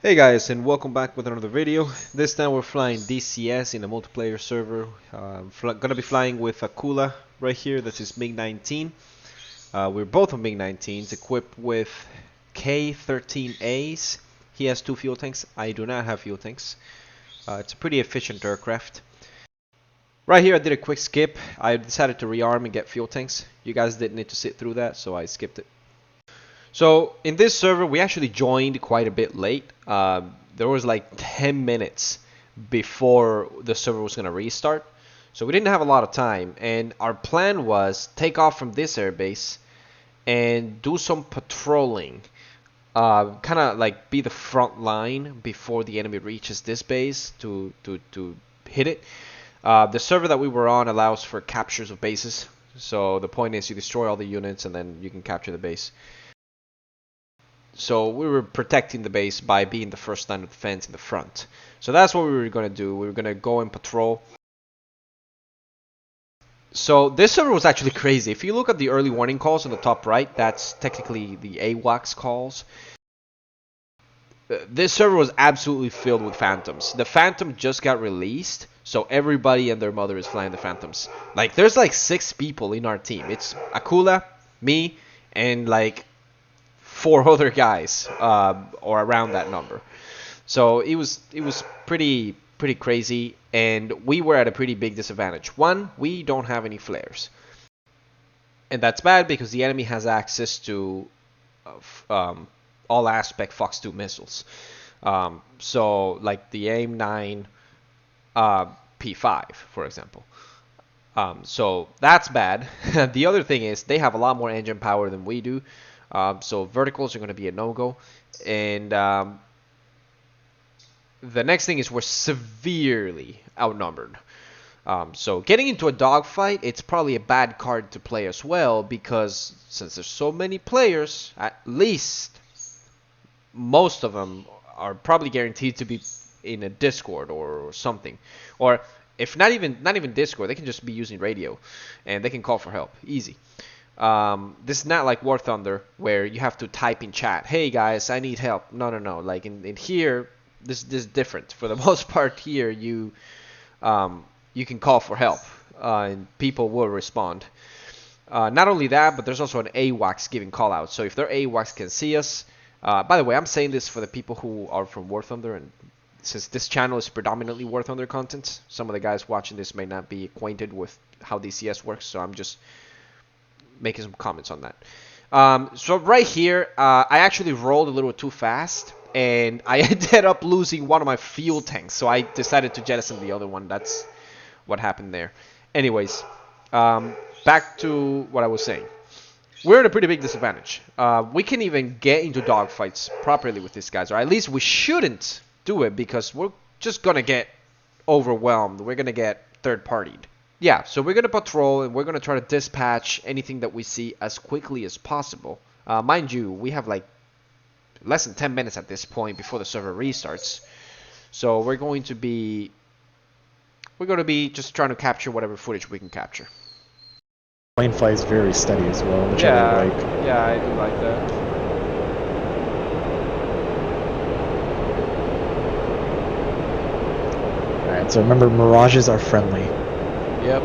Hey guys, and welcome back with another video. This time we're flying DCS in a multiplayer server. Gonna be flying with Akula right here. That's his MiG-19. We're both on MiG-19s, equipped with K-13As. He has 2 fuel tanks. I do not have fuel tanks. It's a pretty efficient aircraft. Right here I did a quick skip. I decided to rearm and get fuel tanks. You guys didn't need to sit through that, so I skipped it. So in this server, we actually joined quite a bit late. There was like 10 minutes before the server was going to restart. So we didn't have a lot of time. And our plan was take off from this airbase and do some patrolling. Kind of like be the front line before the enemy reaches this base to hit it. The server that we were on allows for captures of bases. So the point is you destroy all the units and then you can capture the base. So we were protecting the base by being the first line of defense in the front. So that's what we were going to do. We were going to go and patrol. So this server was actually crazy. If you look at the early warning calls on the top right, that's technically the AWACS calls. This server was absolutely filled with Phantoms. The Phantom just got released, so everybody and their mother is flying the Phantoms. Like, there's like 6 people in our team. It's Akula, me, and like 4 other guys, or around that number. So it was pretty crazy, and we were at a pretty big disadvantage. One, we don't have any flares, and that's bad because the enemy has access to all aspect Fox 2 missiles. So like the AIM-9 P5, for example. So that's bad. The other thing is they have a lot more engine power than we do. So verticals are going to be a no-go. And the next thing is we're severely outnumbered. So getting into a dogfight, it's probably a bad card to play as well, because since there's so many players, at least most of them are probably guaranteed to be in a Discord or something. Or if not even Discord, they can just be using radio and they can call for help. Easy. This is not like War Thunder where you have to type in chat, hey guys, I need help. No. Like in here, this is different. For the most part here, you can call for help, and people will respond. Not only that, but there's also an AWACS giving callouts. So if their AWACS can see us, by the way, I'm saying this for the people who are from War Thunder, and since this channel is predominantly War Thunder content, some of the guys watching this may not be acquainted with how DCS works, so I'm just making some comments on that. So right here, I actually rolled a little too fast, and I ended up losing one of my fuel tanks, so I decided to jettison the other one. That's what happened there. Anyways, back to what I was saying. We're at a pretty big disadvantage. We can even get into dogfights properly with these guys, or at least we shouldn't do it, because we're just gonna get overwhelmed. We're gonna get third-partied. Yeah, so we're going to patrol, and we're going to try to dispatch anything that we see as quickly as possible. Mind you, we have like less than 10 minutes at this point before the server restarts. So we're going to be just trying to capture whatever footage we can capture. Plane flies very steady as well, which I really like. Yeah, I do like that. Alright, so remember, mirages are friendly. Yep.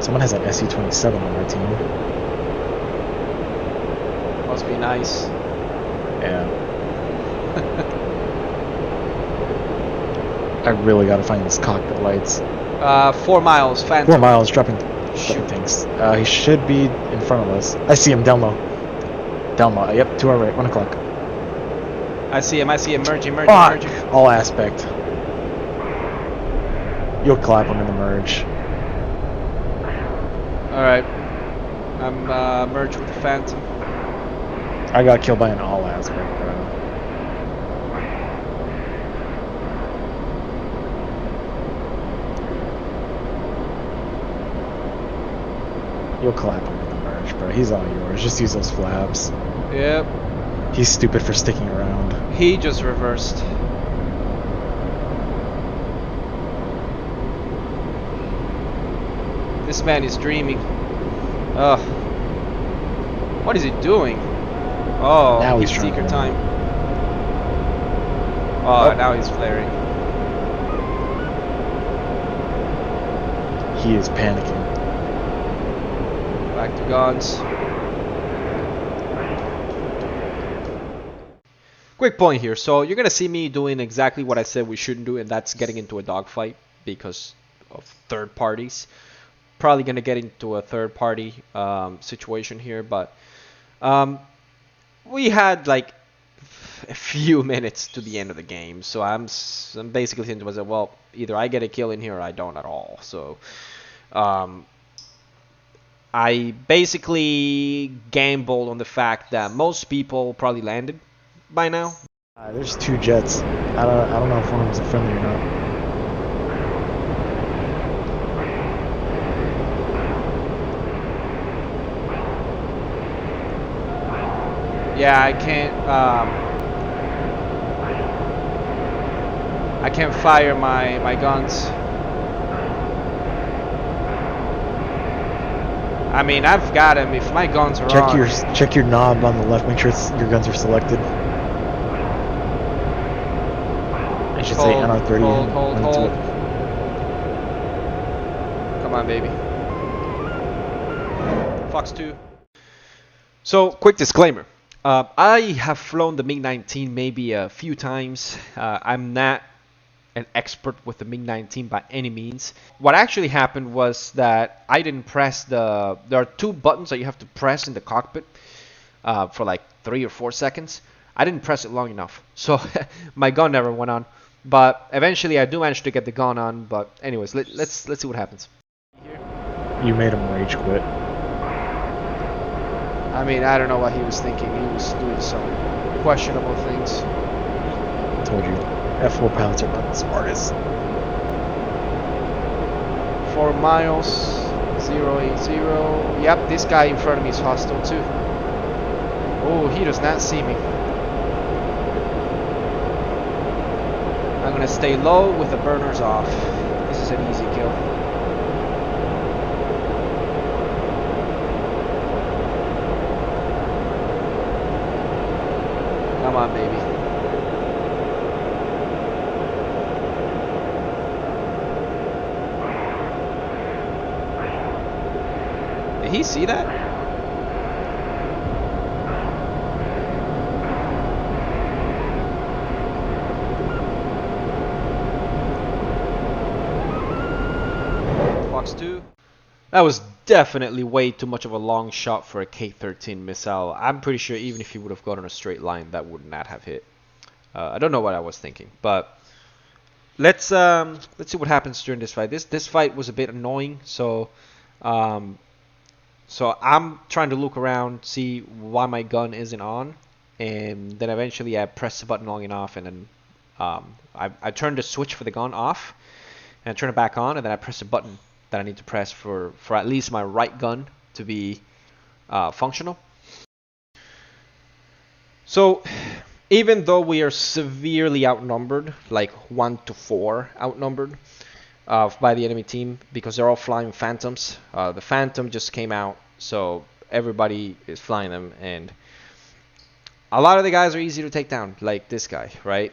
Someone has an SU-27 on our team. Must be nice. Yeah. I really gotta find this cockpit lights. 4 miles, Phantom. 4 miles, dropping things. He should be in front of us. I see him, down low. Down low, yep, to our right, 1 o'clock. I see him, merging. All aspect. You'll clap him in the merge. Alright. I'm merged with the Phantom. I got killed by an all aspect, bro. You'll clap him in the merge, bro. He's all yours. Just use those flaps. Yep. He's stupid for sticking around. He just reversed. This man is dreaming. Ugh. What is he doing? Oh, Now he's he's trying secret to time. run. Oh, Oh. now he's flaring. He is panicking. Back to guns. Quick point here. So you're gonna see me doing exactly what I said we shouldn't do, and that's getting into a dogfight because of third parties. Probably gonna get into a third party situation here, but we had like a few minutes to the end of the game, so I'm basically thinking to myself, well, either I get a kill in here or I don't at all. So I basically gambled on the fact that most people probably landed by now. There's 2 jets. I don't know if one of them's a friendly or not. Yeah, I can't fire my guns. I mean, I've got him if my guns are on. Check your knob on the left. Make sure your guns are selected. I should say NR30. Hold. Come on, baby. Fox 2. So, quick disclaimer. I have flown the MiG-19 maybe a few times. I'm not an expert with the MiG-19 by any means. What actually happened was that I didn't press there are 2 buttons that you have to press in the cockpit for like 3 or 4 seconds. I didn't press it long enough, so my gun never went on. But eventually I do manage to get the gun on. But anyways, let's see what happens. You made him rage quit. I mean, I don't know what he was thinking. He was doing some questionable things. I told you, F4 pilots are not the smartest. 4 miles, 080. Yep, this guy in front of me is hostile too. Oh, he does not see me. I'm gonna stay low with the burners off. This is an easy kill. Come on, baby. Did he see that? Fox 2. That was definitely way too much of a long shot for a K-13 missile. I'm pretty sure even if he would have gone on a straight line, that would not have hit. I don't know what I was thinking, but let's see what happens during this fight. This fight was a bit annoying, so I'm trying to look around, see why my gun isn't on, and then eventually I press the button long enough, and then I turn the switch for the gun off, and I turn it back on, and then I press the button that I need to press for at least my right gun to be functional. So even though we are severely outnumbered, like 1-4 outnumbered by the enemy team, because they're all flying Phantoms. The Phantom just came out, so everybody is flying them, and a lot of the guys are easy to take down, like this guy, right?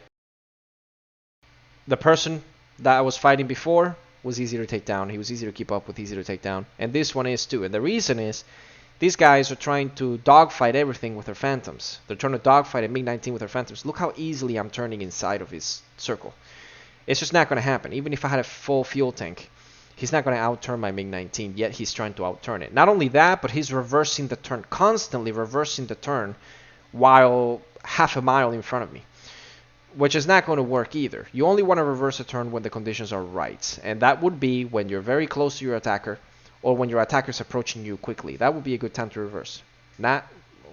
The person that I was fighting before was easy to take down. He was easy to keep up with, easy to take down. And this one is too. And the reason is these guys are trying to dogfight everything with their Phantoms. They're trying to dogfight a MiG-19 with their Phantoms. Look how easily I'm turning inside of his circle. It's just not going to happen. Even if I had a full fuel tank, he's not going to outturn my MiG-19, yet he's trying to outturn it. Not only that, but he's reversing the turn, constantly reversing the turn while half a mile in front of me, which is not going to work either. You only want to reverse a turn when the conditions are right, and that would be when you're very close to your attacker or when your attacker is approaching you quickly. That would be a good time to reverse, not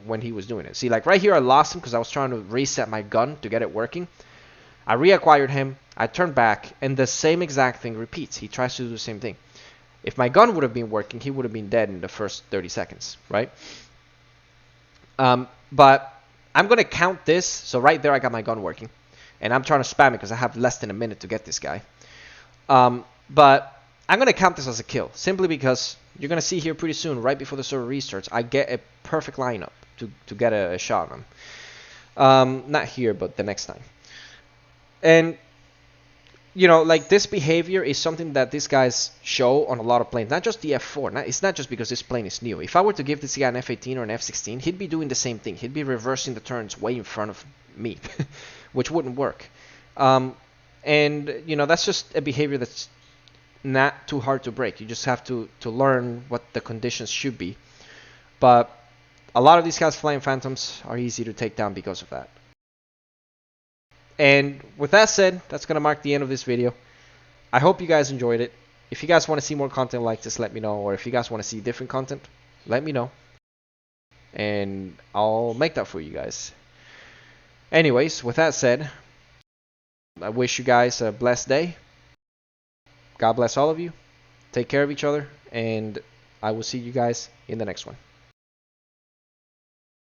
when he was doing it. See, like right here I lost him because I was trying to reset my gun to get it working. I reacquired him, I turned back, and the same exact thing repeats. He tries to do the same thing. If my gun would have been working, he would have been dead in the first 30 seconds, right? But I'm going to count this. So right there I got my gun working. And I'm trying to spam it because I have less than a minute to get this guy. But I'm going to count this as a kill. Simply because You're gonna see here pretty soon, right before the server restarts, I get a perfect lineup to get a shot on them. Not here, but the next time. And you know, like this behavior is something that these guys show on a lot of planes, not just the F4. It's not just because this plane is new. If I were to give this guy an F-18 or an F-16, he'd be doing the same thing. He'd be reversing the turns way in front of me, which wouldn't work. And you know, that's just a behavior that's not too hard to break. You just have to learn what the conditions should be. But a lot of these guys flying Phantoms are easy to take down because of that. And with that said, that's going to mark the end of this video. I hope you guys enjoyed it. If you guys want to see more content like this, let me know. Or if you guys want to see different content, let me know. And I'll make that for you guys. Anyways, with that said, I wish you guys a blessed day. God bless all of you. Take care of each other. And I will see you guys in the next one.